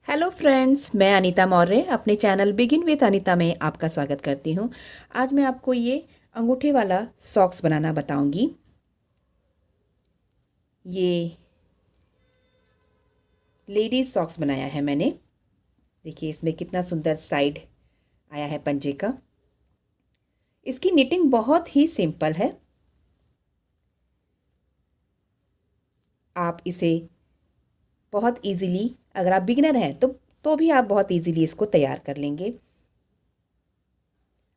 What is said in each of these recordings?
Hello friends, मैं अनीता मौर्य अपने channel begin with Anita में आपका स्वागत करती हूँ। आज मैं आपको ये अंगूठे वाला सॉक्स बनाना बताऊंगी। ये लेडीज सॉक्स बनाया है मैंने। देखिए इसमें कितना सुंदर साइड आया है पंजे का। इसकी निटिंग बहुत ही सिंपल है। आप इसे बहुत इजीली, अगर आप बिगिनर हैं तो भी आप बहुत इजीली इसको तैयार कर लेंगे।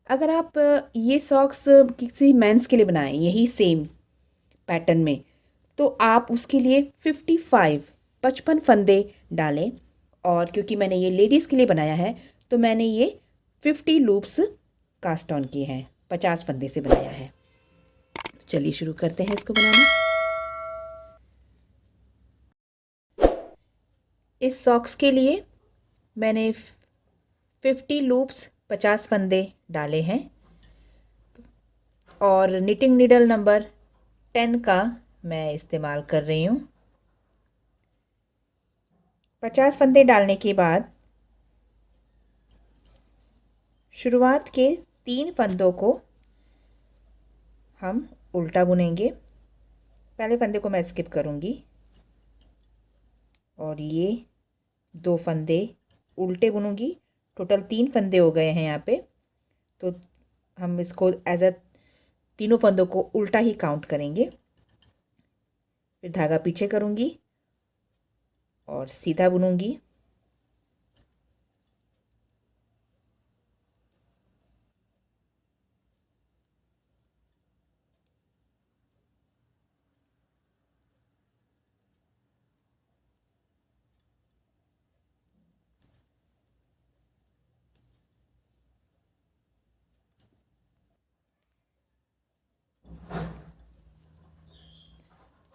अगर आप ये सॉक्स किसी मेंस के लिए बनाएं यही सेम पैटर्न में, तो आप उसके लिए 55 फंदे डालें। और क्योंकि मैंने ये लेडीज़ के लिए बनाया है तो मैंने ये 50 लूप्स कास्ट ऑन किए हैं, 50 फंदे से बनाया है। चलिए शुरू करते हैं इसको बनाना। इस सॉक्स के लिए मैंने 50 लूप्स 50 फंदे डाले हैं और निटिंग नीडल नंबर 10 का मैं इस्तेमाल कर रही हूँ। 50 फंदे डालने के बाद शुरुआत के 3 फंदों को हम उल्टा बुनेंगे। पहले फंदे को मैं स्किप करूँगी और ये 2 फंदे उल्टे बुनूंगी। टोटल 3 फंदे हो गए हैं यहाँ पे, तो हम इसको एज अ तीनों फंदों को उल्टा ही काउंट करेंगे। फिर धागा पीछे करूँगी और सीधा बुनूंगी।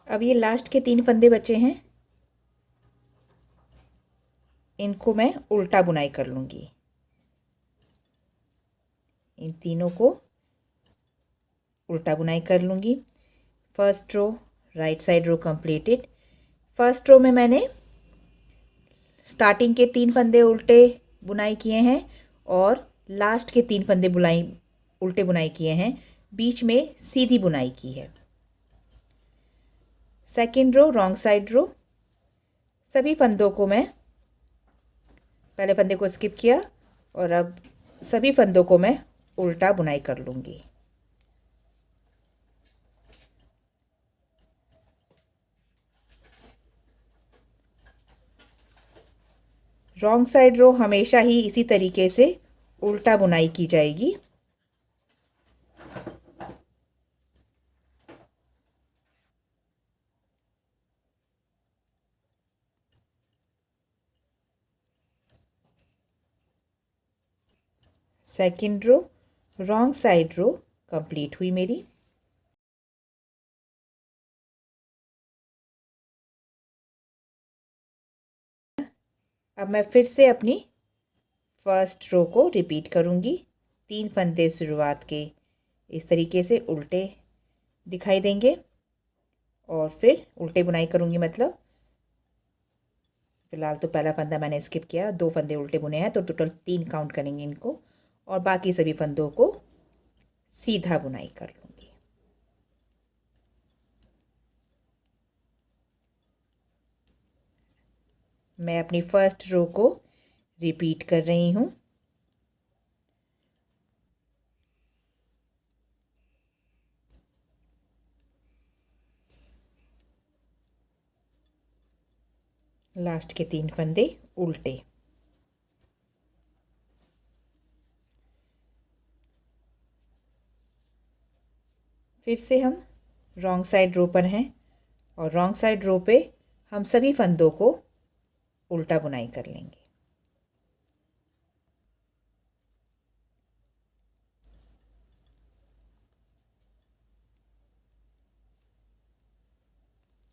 अब ये लास्ट के 3 फंदे बचे हैं, इनको मैं उल्टा बुनाई कर लूँगी। इन तीनों को उल्टा बुनाई कर लूँगी। फर्स्ट रो राइट साइड रो कंप्लीटेड। फर्स्ट रो में मैंने स्टार्टिंग के 3 फंदे उल्टे बुनाई किए हैं और लास्ट के 3 फंदे बुनाई उल्टे बुनाई किए हैं। बीच में सीधी बुनाई की है। सेकेंड रो रॉन्ग साइड रो, सभी फंदों को मैं पहले फंदे को स्किप किया और अब सभी फंदों को मैं उल्टा बुनाई कर लूँगी। रॉन्ग साइड रो हमेशा ही इसी तरीके से उल्टा बुनाई की जाएगी। Second row wrong side row complete हुई मेरी। अब मैं फिर से अपनी फर्स्ट रो को रिपीट करूँगी। 3 फंदे शुरुआत के इस तरीके से उल्टे दिखाई देंगे और फिर उल्टे बुनाई करूँगी। मतलब फ़िलहाल तो पहला फंदा मैंने स्किप किया, 2 फंदे उल्टे बुने हैं, तो टोटल 3 काउंट करेंगे इनको और बाकी सभी फंदों को सीधा बुनाई कर लूँगी। मैं अपनी फर्स्ट रो को रिपीट कर रही हूँ। लास्ट के 3 फंदे उल्टे। फिर से हम रॉन्ग साइड रो पर हैं और रॉन्ग साइड रो पे हम सभी फंदों को उल्टा बुनाई कर लेंगे।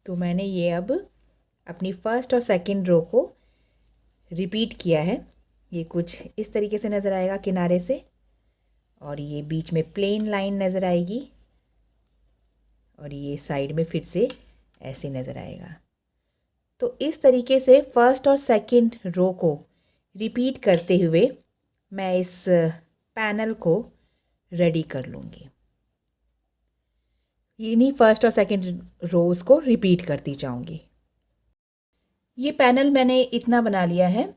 तो मैंने ये अब अपनी फर्स्ट और सेकंड रो को रिपीट किया है। ये कुछ इस तरीके से नज़र आएगा किनारे से और ये बीच में प्लेन लाइन नज़र आएगी और ये साइड में फिर से ऐसे नज़र आएगा। तो इस तरीके से फर्स्ट और सेकंड रो को रिपीट करते हुए मैं इस पैनल को रेडी कर लूँगी। इन्हीं फर्स्ट और सेकंड रोज़ को रिपीट करती जाऊँगी। ये पैनल मैंने इतना बना लिया है।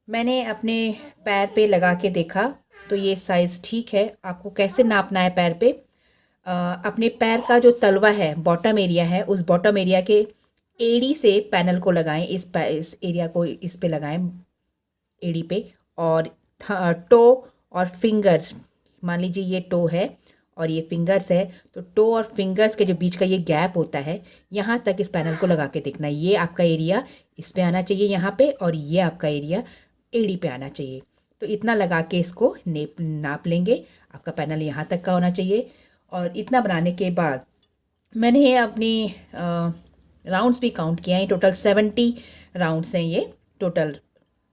मैंने अपने पैर पे लगा के देखा तो ये साइज़ ठीक है। आपको कैसे नापना है पैर पे? अपने पैर का जो तलवा है, बॉटम एरिया है, उस बॉटम एरिया के एड़ी से पैनल को लगाएं। इस एरिया को इस पे लगाएं, एड़ी पे। और टो और फिंगर्स, मान लीजिए ये टो है और ये फिंगर्स है, तो टो और फिंगर्स के जो बीच का ये गैप होता है, यहाँ तक इस पैनल को लगा के देखना। ये आपका एरिया इस पे आना चाहिए यहाँ पे, और ये आपका एरिया एड़ी पे आना चाहिए। तो इतना लगा के इसको नाप लेंगे। आपका पैनल यहाँ तक का होना चाहिए। और इतना बनाने के बाद मैंने अपनी राउंड्स भी काउंट किया है। टोटल 70 राउंड्स हैं ये, टोटल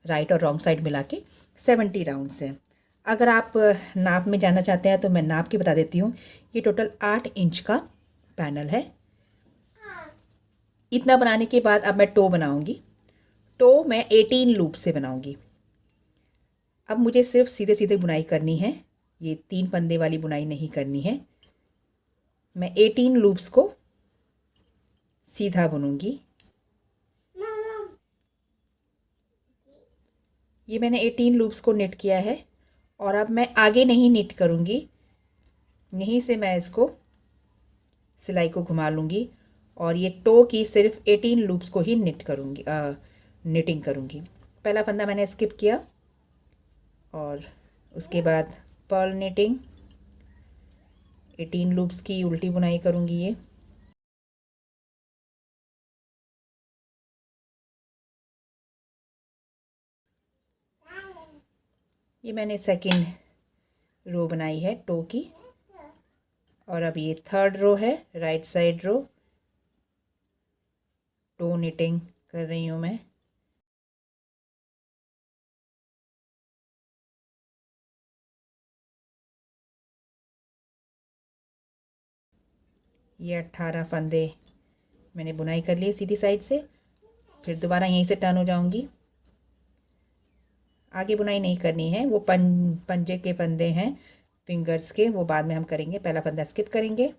राइट और रॉन्ग साइड मिला के 70 राउंड्स हैं। अगर आप नाप में जाना चाहते हैं तो मैं नाप के बता देती हूँ। ये टोटल 8 इंच का पैनल है। इतना बनाने के बाद अब मैं टो बनाऊंगी। टो मैं 18 लूप से बनाऊंगी। अब मुझे सिर्फ सीधे सीधे बुनाई करनी है, ये 3 फंदे वाली बुनाई नहीं करनी है। मैं 18 लूप्स को सीधा बुनूंगी। ये मैंने 18 लूप्स को निट किया है और अब मैं आगे नहीं निट करूंगी। यहीं से मैं इसको सिलाई को घुमा लूँगी और ये टो की सिर्फ 18 लूप्स को ही निटिंग करूँगी। पहला फंदा मैंने स्किप किया और उसके बाद पर्ल निटिंग, 18 लूप्स की उल्टी बुनाई करूँगी। ये मैंने सेकंड रो बनाई है टो की, और अब ये थर्ड रो है, राइट साइड रो। टो निटिंग कर रही हूँ मैं। ये 18 फंदे मैंने बुनाई कर लिए सीधी साइड से। फिर दोबारा यहीं से टर्न हो जाऊंगी। आगे बुनाई नहीं करनी है, वो पंजे के फंदे हैं फिंगर्स के, वो बाद में हम करेंगे। पहला फंदा स्किप करेंगे,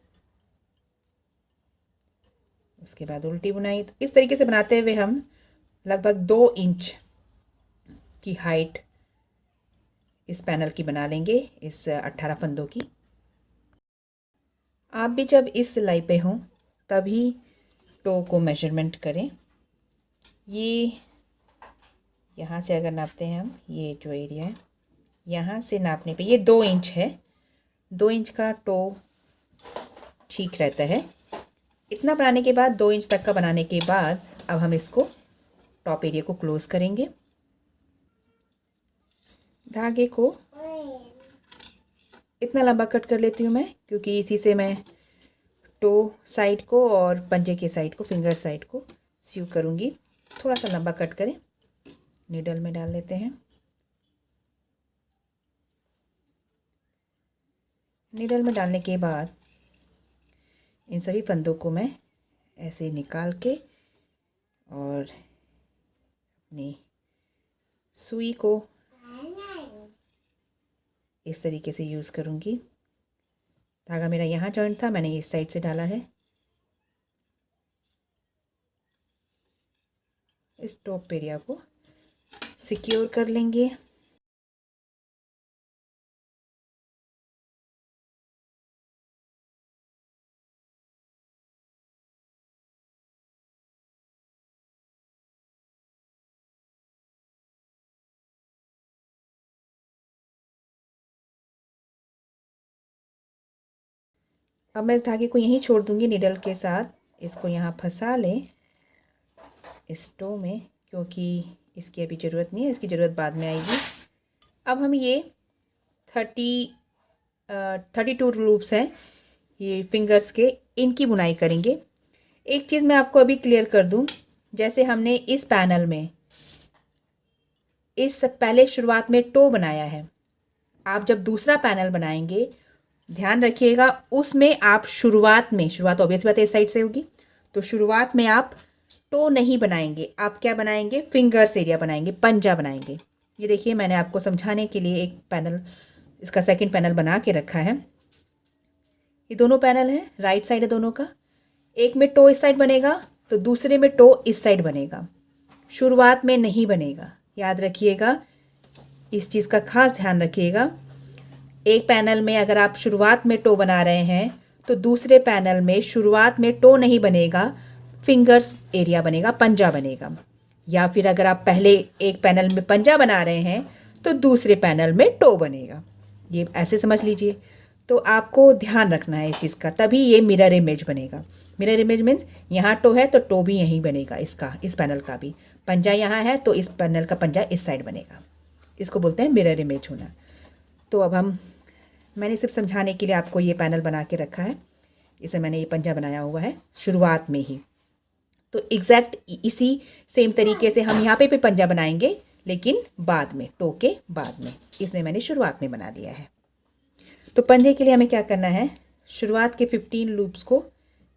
उसके बाद उल्टी बुनाई। तो इस तरीके से बनाते हुए हम लगभग 2 इंच की हाइट इस पैनल की बना लेंगे, इस 18 फंदों की। आप भी जब इस सिलाई पे हों तभी टो को मेजरमेंट करें। ये यहाँ से अगर नापते हैं हम, ये जो एरिया है यहाँ से नापने पे ये 2 इंच है। 2 इंच का टो ठीक रहता है। इतना बनाने के बाद, 2 इंच तक का बनाने के बाद, अब हम इसको टॉप एरिया को क्लोज करेंगे। धागे को इतना लंबा कट कर लेती हूँ मैं, क्योंकि इसी से मैं टो साइड को और पंजे के साइड को, फिंगर साइड को सीव करूँगी। थोड़ा सा लंबा कट करें। नीडल में डाल लेते हैं। नीडल में डालने के बाद इन सभी फंदों को मैं ऐसे निकाल के और अपनी सुई को इस तरीके से यूज़ करूँगी। धागा मेरा यहाँ जॉइंट था, मैंने इस साइड से डाला है। इस टॉप एरिया को सिक्योर कर लेंगे। अब मैं इस धागे को यहीं छोड़ दूंगी नीडल के साथ। इसको यहाँ फंसा लें इस टो में, क्योंकि इसकी अभी ज़रूरत नहीं है, इसकी ज़रूरत बाद में आएगी। अब हम ये 32 लूप्स हैं ये फिंगर्स के, इनकी बुनाई करेंगे। एक चीज़ मैं आपको अभी क्लियर कर दूं, जैसे हमने इस पैनल में इस पहले शुरुआत में टो बनाया है, आप जब दूसरा पैनल बनाएंगे ध्यान रखिएगा उसमें आप शुरुआत ऑब्वियस बात है इस साइड से होगी, तो शुरुआत में आप टो नहीं बनाएंगे, आप क्या बनाएंगे, फिंगर्स एरिया बनाएंगे, पंजा बनाएंगे। ये देखिए मैंने आपको समझाने के लिए एक पैनल, इसका सेकंड पैनल बना के रखा है। ये दोनों पैनल हैं, राइट साइड है दोनों का। एक में टो इस साइड बनेगा तो दूसरे में टो इस साइड बनेगा। शुरुआत में नहीं बनेगा, याद रखिएगा, इस चीज़ का खास ध्यान रखिएगा। एक पैनल में अगर आप शुरुआत में टो बना रहे हैं तो दूसरे पैनल में शुरुआत में टो नहीं बनेगा, फिंगर्स एरिया बनेगा, पंजा बनेगा। या फिर अगर आप पहले एक पैनल में पंजा बना रहे हैं तो दूसरे पैनल में टो बनेगा। ये ऐसे समझ लीजिए। तो आपको ध्यान रखना है इस चीज़ का, तभी ये मिरर इमेज बनेगा। मिरर इमेज मीन्स यहाँ टो है तो टो भी यहीं बनेगा, इसका, इस पैनल का भी। पंजा यहाँ है तो इस पैनल का पंजा इस साइड बनेगा। इसको बोलते हैं मिरर इमेज होना। तो अब मैंने सिर्फ समझाने के लिए आपको ये पैनल बना के रखा है। इसे मैंने ये पंजा बनाया हुआ है शुरुआत में ही। तो एग्जैक्ट इसी सेम तरीके से हम यहाँ पे भी पंजा बनाएंगे, लेकिन बाद में, टो के बाद में। इसमें मैंने शुरुआत में बना दिया है। तो पंजे के लिए हमें क्या करना है, शुरुआत के 15 लूप्स को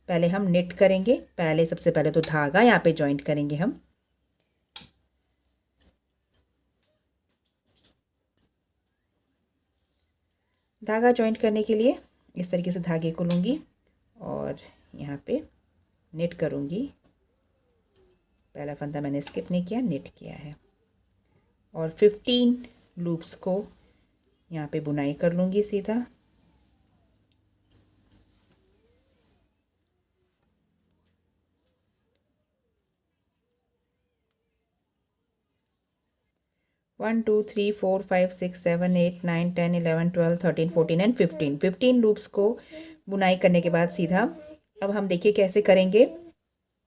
पहले हम निट करेंगे। पहले सबसे पहले तो धागा यहाँ पे जॉइंट करेंगे हम। धागा जॉइंट करने के लिए इस तरीके से धागे को लूँगी और यहाँ पे निट करूँगी। पहला फंदा मैंने स्किप नहीं किया, निट किया है। और 15 लूप्स को यहाँ पे बुनाई कर लूँगी सीधा। One two three four 5 6 7 8 9 10 11 12 13 14 and 15 loops को बुनाई करने के बाद सीधा अब हम देखिए कैसे करेंगे।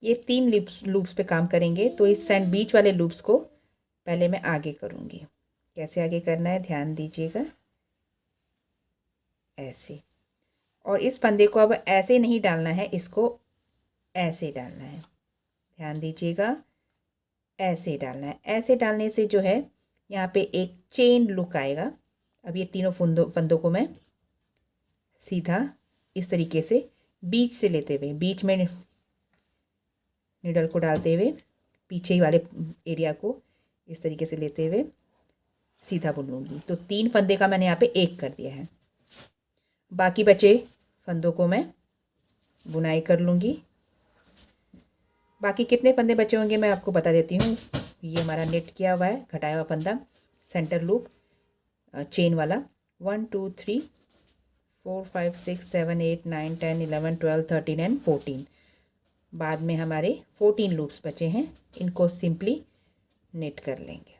ये 3 लूप्स पे काम करेंगे। तो इस सेंड बीच वाले लूप्स को पहले मैं आगे करूँगी। कैसे आगे करना है ध्यान दीजिएगा, ऐसे। और इस फंदे को अब ऐसे नहीं डालना है, इसको ऐसे डालना है, ध्यान दीजिएगा, ऐसे डालना है। ऐसे डालने से जो है यहाँ पे एक चेन लुक आएगा। अब ये तीनों फंदों को मैं सीधा इस तरीके से बीच से लेते हुए, बीच में निडल को डालते हुए पीछे वाले एरिया को इस तरीके से लेते हुए सीधा बुन लूँगी। तो 3 फंदे का मैंने यहाँ पे 1 कर दिया है। बाकी बचे फंदों को मैं बुनाई कर लूँगी। बाकी कितने फंदे बचे होंगे मैं आपको बता देती हूँ। ये हमारा नेट किया हुआ है, घटाया हुआ फंदा, सेंटर लूप, चेन वाला 1 2 3 4 5 6 7 8 9 10 11 12 13 एंड 14। बाद में हमारे 14 लूप्स बचे हैं, इनको सिंपली नेट कर लेंगे।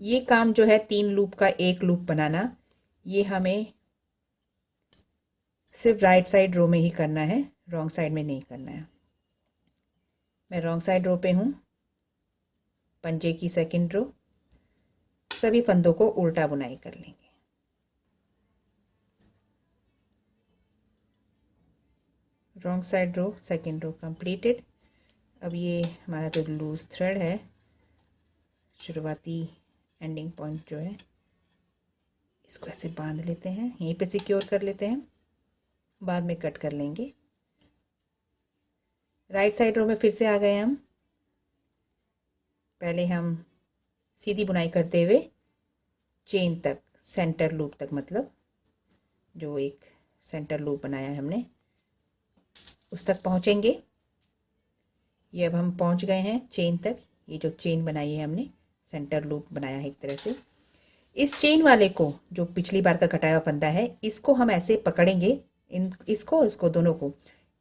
ये काम जो है 3 लूप का 1 लूप बनाना, ये हमें सिर्फ राइट साइड रो में ही करना है, रॉन्ग साइड में नहीं करना है। मैं रॉन्ग साइड रो पे हूँ, पंजे की सेकंड रो। सभी फंदों को उल्टा बुनाई कर लेंगे। रॉन्ग साइड रो, सेकंड रो कंप्लीटेड। अब ये हमारा जो लूज थ्रेड है, शुरुआती एंडिंग पॉइंट जो है, इसको ऐसे बांध लेते हैं, यहीं पे सिक्योर कर लेते हैं, बाद में कट कर लेंगे। राइट साइड रो में फिर से आ गए हम। पहले हम सीधी बुनाई करते हुए चेन तक, सेंटर लूप तक, मतलब जो एक सेंटर लूप बनाया है हमने उस तक पहुंचेंगे। ये अब हम पहुंच गए हैं चेन तक। ये जो चेन बनाई है हमने, सेंटर लूप बनाया है एक तरह से। इस चेन वाले को, जो पिछली बार का कटाया हुआ फंदा है, इसको हम ऐसे पकड़ेंगे, इसको दोनों को,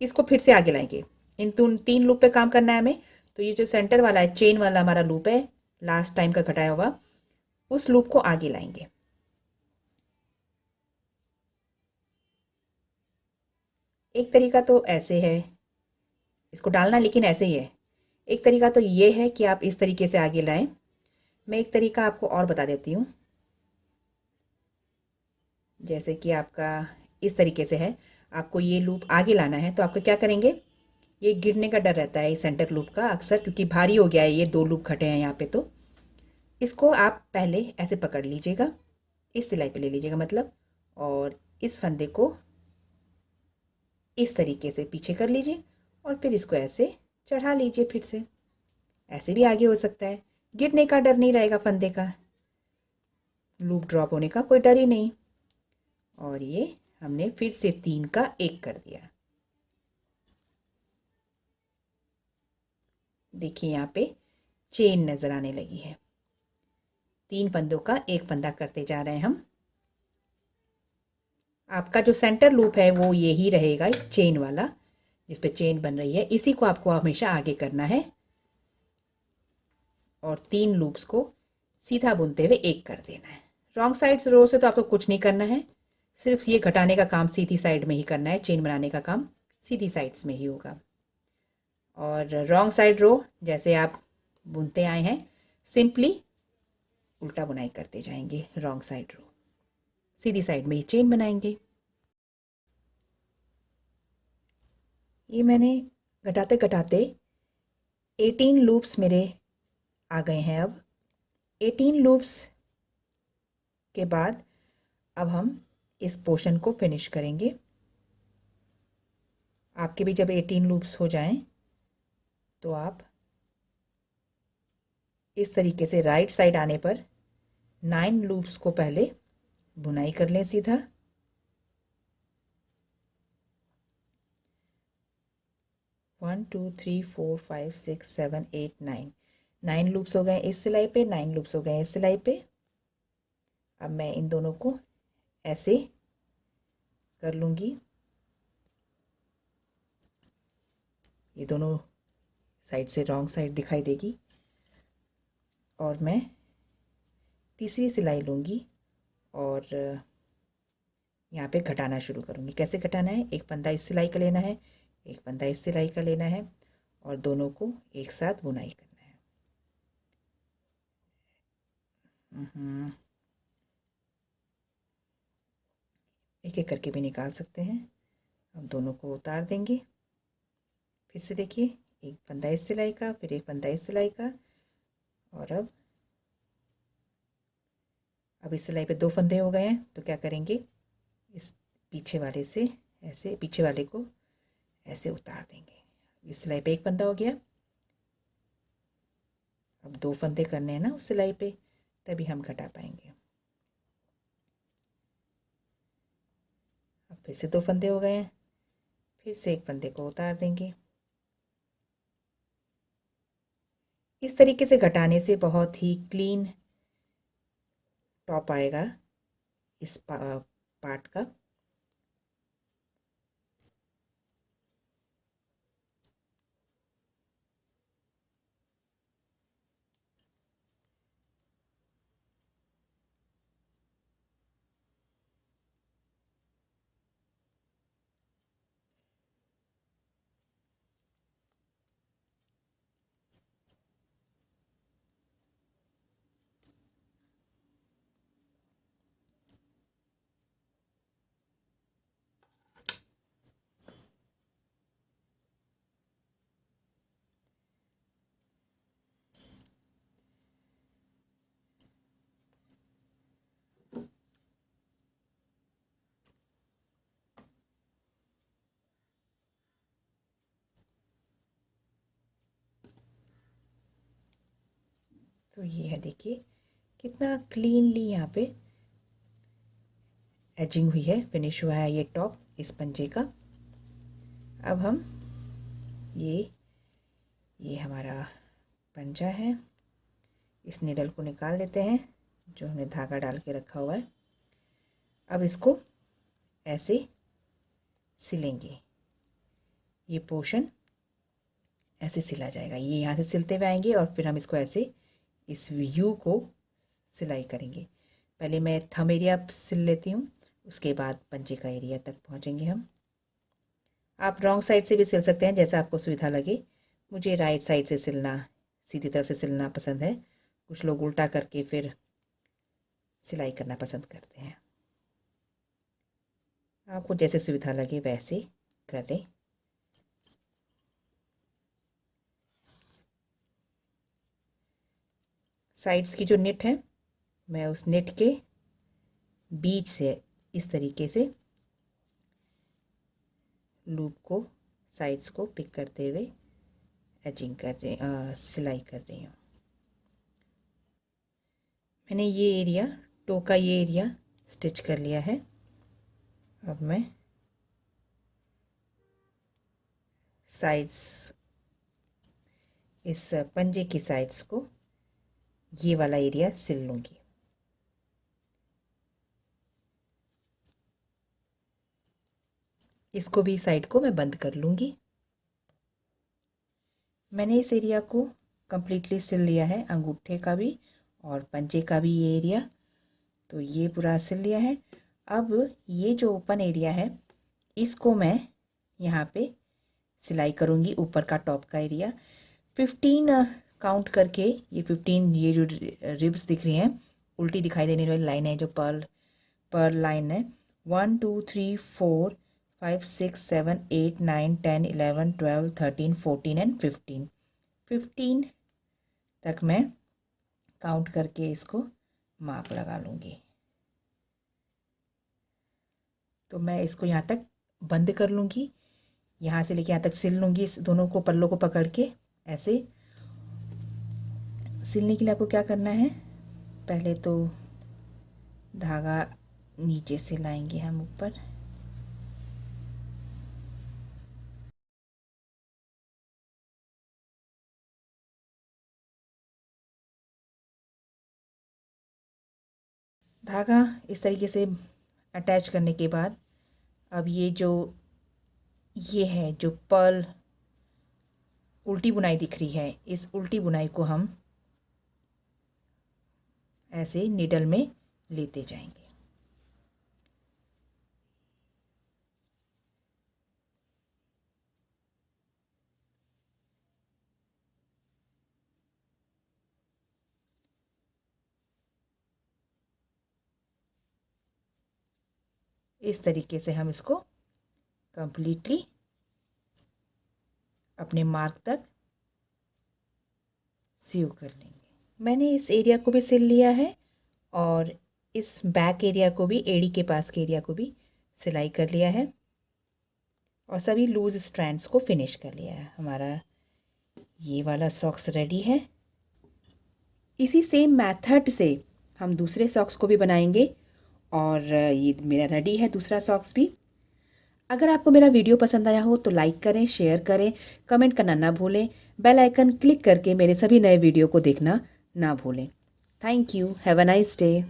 इसको फिर से आगे लाएंगे। इन 3 लूप पे काम करना है हमें। तो ये जो सेंटर वाला है, चेन वाला हमारा लूप है, लास्ट टाइम का कटाया हुआ, उस लूप को आगे लाएंगे। एक तरीका तो ऐसे है इसको डालना, लेकिन ऐसे ही है। एक तरीका तो ये है कि आप इस तरीके से आगे लाएं। मैं एक तरीका आपको और बता देती हूँ। जैसे कि आपका इस तरीके से है, आपको ये लूप आगे लाना है, तो आपको क्या करेंगे, ये गिरने का डर रहता है इस सेंटर लूप का अक्सर, क्योंकि भारी हो गया है, ये 2 लूप खटे हैं यहाँ पे। तो इसको आप पहले ऐसे पकड़ लीजिएगा, इस सिलाई पे ले लीजिएगा मतलब, और इस फंदे को इस तरीके से पीछे कर लीजिए और फिर इसको ऐसे चढ़ा लीजिए फिर से। ऐसे भी आगे हो सकता है, गिरने का डर नहीं रहेगा फंदे का, लूप ड्रॉप होने का कोई डर ही नहीं। और ये हमने फिर से 3 का 1 कर दिया। देखिए यहाँ पे चेन नज़र आने लगी है। 3 फंदों का 1 फंदा करते जा रहे हैं हम। आपका जो सेंटर लूप है वो यही रहेगा, चेन वाला जिस पे चेन बन रही है, इसी को आपको हमेशा आगे करना है और 3 लूप्स को सीधा बुनते हुए 1 कर देना है। रॉन्ग साइड रो से तो आपको कुछ नहीं करना है, सिर्फ ये घटाने का काम सीधी साइड में ही करना है, चेन बनाने का काम सीधी साइड्स में ही होगा। और रॉन्ग साइड रो जैसे आप बुनते आए हैं, सिंपली उल्टा बुनाई करते जाएंगे। रॉन्ग साइड रो सीधी साइड में ही चेन बनाएंगे। ये मैंने घटाते घटाते 18 लूप्स मेरे आ गए हैं। अब 18 लूप्स के बाद अब हम इस पोर्शन को फिनिश करेंगे। आपके भी जब 18 लूप्स हो जाएं तो आप इस तरीके से राइट साइड आने पर 9 लूप्स को पहले बुनाई कर लें सीधा। 1 2 3 4 5 6 7 8 9 9 लूप्स हो गए इस सिलाई पे, 9 लूप्स हो गए इस सिलाई पे। अब मैं इन दोनों को ऐसे कर लूँगी, ये दोनों साइड से रॉन्ग साइड दिखाई देगी। और मैं तीसरी सिलाई लूँगी और यहाँ पे घटाना शुरू करूँगी। कैसे घटाना है, एक फंदा इस सिलाई का लेना है, एक फंदा इस सिलाई का लेना है और दोनों को एक साथ बुनाई करना है। एक एक करके भी निकाल सकते हैं। अब दोनों को उतार देंगे। फिर से देखिए, एक फंदा इस सिलाई का, फिर एक फंदा इस सिलाई का, और अब इस सिलाई पे 2 फंदे हो गए हैं तो क्या करेंगे, इस पीछे वाले से ऐसे, पीछे वाले को ऐसे उतार देंगे। इस सिलाई पे एक फंदा हो गया। अब 2 फंदे करने हैं ना उस सिलाई पे, तभी हम घटा पाएंगे। अब फिर से 2 फंदे हो गए हैं, फिर से एक फंदे को उतार देंगे। इस तरीके से घटाने से बहुत ही क्लीन टॉप आएगा इस पार्ट का। तो ये है, देखिए कितना क्लीनली यहाँ पे एजिंग हुई है, फिनिश हुआ है ये टॉप इस पंजे का। अब हम ये हमारा पंजा है, इस निडल को निकाल लेते हैं जो हमने धागा डाल के रखा हुआ है। अब इसको ऐसे सिलेंगे, ये पोर्शन ऐसे सिला जाएगा, ये यहाँ से सिलते हुए आएंगे और फिर हम इसको ऐसे इस यू को सिलाई करेंगे। पहले मैं थंब एरिया सिल लेती हूँ, उसके बाद पंजे का एरिया तक पहुँचेंगे हम। आप रॉन्ग साइड से भी सिल सकते हैं, जैसा आपको सुविधा लगे। मुझे राइट साइड से सिलना, सीधी तरफ से सिलना पसंद है। कुछ लोग उल्टा करके फिर सिलाई करना पसंद करते हैं। आपको जैसे सुविधा लगे वैसे कर लें। साइड्स की जो निट है, मैं उस निट के बीच से इस तरीके से लूप को साइड्स को पिक करते हुए एजिंग कर रही सिलाई कर रही हूँ। मैंने ये एरिया टो का ये एरिया स्टिच कर लिया है। अब मैं साइड्स इस पंजे की साइड्स को ये वाला एरिया सिल लूँगी। इसको भी साइड को मैं बंद कर लूँगी। मैंने इस एरिया को कम्प्लीटली सिल लिया है, अंगूठे का भी और पंजे का भी ये एरिया, तो ये पूरा सिल लिया है। अब ये जो ओपन एरिया है इसको मैं यहाँ पे सिलाई करूँगी, ऊपर का टॉप का एरिया 15 काउंट करके। ये 15 ये जो रिब्स दिख रही हैं उल्टी दिखाई देने वाली लाइन है जो पर्ल लाइन है, 1 2 3 4 5 6 7 8 9 10 11 12 13 14 एंड 15 तक मैं काउंट करके इसको मार्क लगा लूँगी। तो मैं इसको यहाँ तक बंद कर लूँगी, यहाँ से लेके यहाँ तक सिल लूँगी। इस दोनों को पल्लों को पकड़ के ऐसे सिलने के लिए आपको क्या करना है, पहले तो धागा नीचे से लाएंगे हम ऊपर, धागा इस तरीके से अटैच करने के बाद अब ये है जो पर्ल उल्टी बुनाई दिख रही है, इस उल्टी बुनाई को हम ऐसे नीडल में लेते जाएंगे। इस तरीके से हम इसको कंप्लीटली अपने मार्क तक सीव कर लेंगे। मैंने इस एरिया को भी सिल लिया है और इस बैक एरिया को भी, एड़ी के पास के एरिया को भी सिलाई कर लिया है और सभी लूज स्ट्रैंड्स को फिनिश कर लिया है। हमारा ये वाला सॉक्स रेडी है। इसी सेम मेथड से हम दूसरे सॉक्स को भी बनाएंगे और ये मेरा रेडी है दूसरा सॉक्स भी। अगर आपको मेरा वीडियो पसंद आया हो तो लाइक करें, शेयर करें, कमेंट करना ना भूलें, बेल आइकन क्लिक करके मेरे सभी नए वीडियो को देखना ना भूलें। Thank you. Have a nice day.